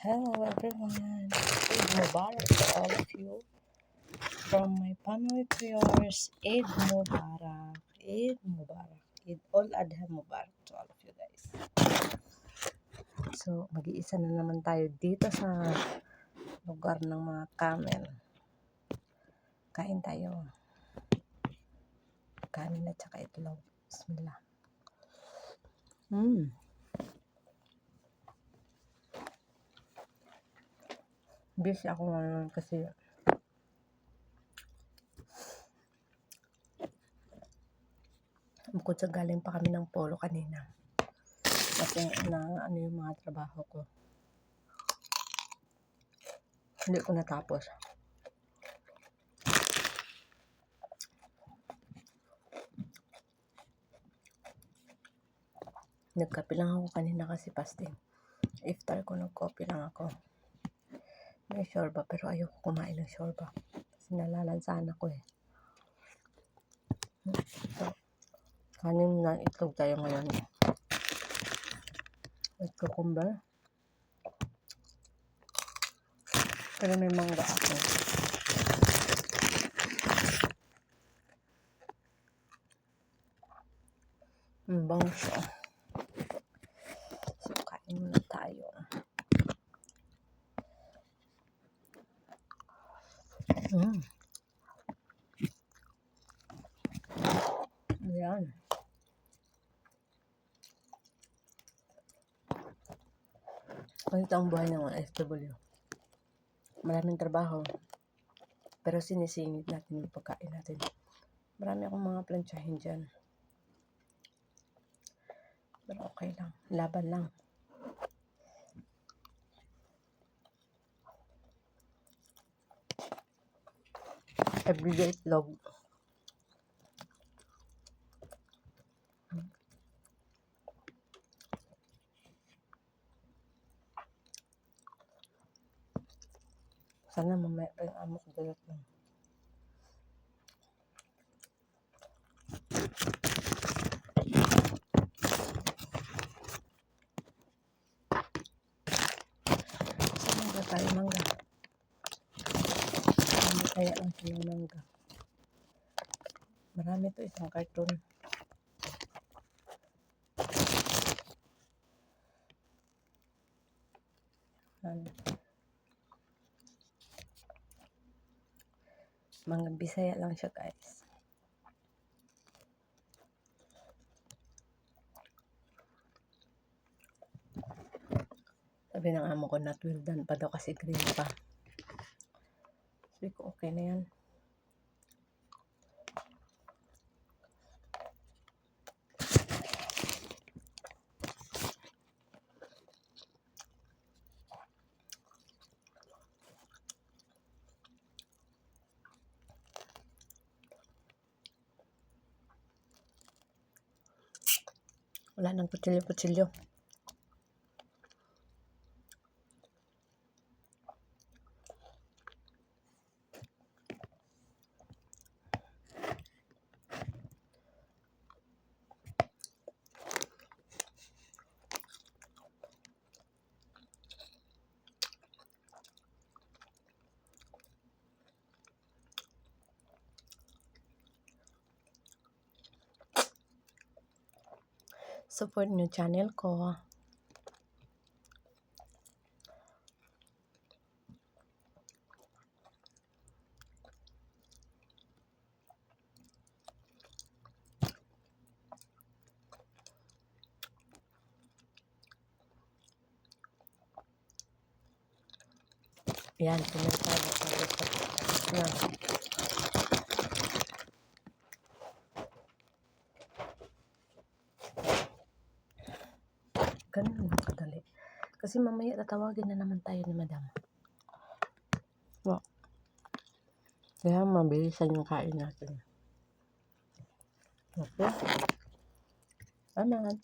Hello everyone, Eid Mubarak to all of you. From my family to yours, Eid Mubarak, Eid Mubarak, Eid Al-Adha Mubarak to all of you guys. So, mag-iisa na naman tayo dito sa lugar ng mga camel. Kain tayo. Kanin at saka itlog. Bismillah. Busy ako ngayon kasi bukod sa galing pa kami ng polo kanina. Kasi ano yung mga trabaho ko. Hindi ko natapos. Nagkape lang ako kanina kasi fasting. Iftar ko, nag-coffee lang ako. May shorba pero ayoko kumain ng shorba. Kasi nalalansahan ako eh. So, kanin na itlog tayo ngayon. With cucumber. Pero may mangga ako. Bango siya. So, kain muna tayo. Ayan. Ganito ang buhay ng mga SW. Maraming trabaho. Pero sinisingit natin yung pagkain natin. Marami akong mga plansyahin dyan. Pero okay lang. Laban lang. Everyday itlog. Sana mamaya pa yung amo ko dalat lang. Mangga tayo, mangga. Hindi kaya lang siya yung mangga. Marami to, isang karton. Mga Bisaya lang siya guys. Sabi ng amo ko, not well done pa daw kasi green pa. Sabi ko, okay na yan. Wala nang kutsilyo-kutsilyo. Support nyo channel ko. Yan, pinagtago na. Ganun lang kadali. Kasi mamaya tatawagin na naman tayo ni madam. Wow. Kaya mabilisan yung kain natin. Okay? Amen.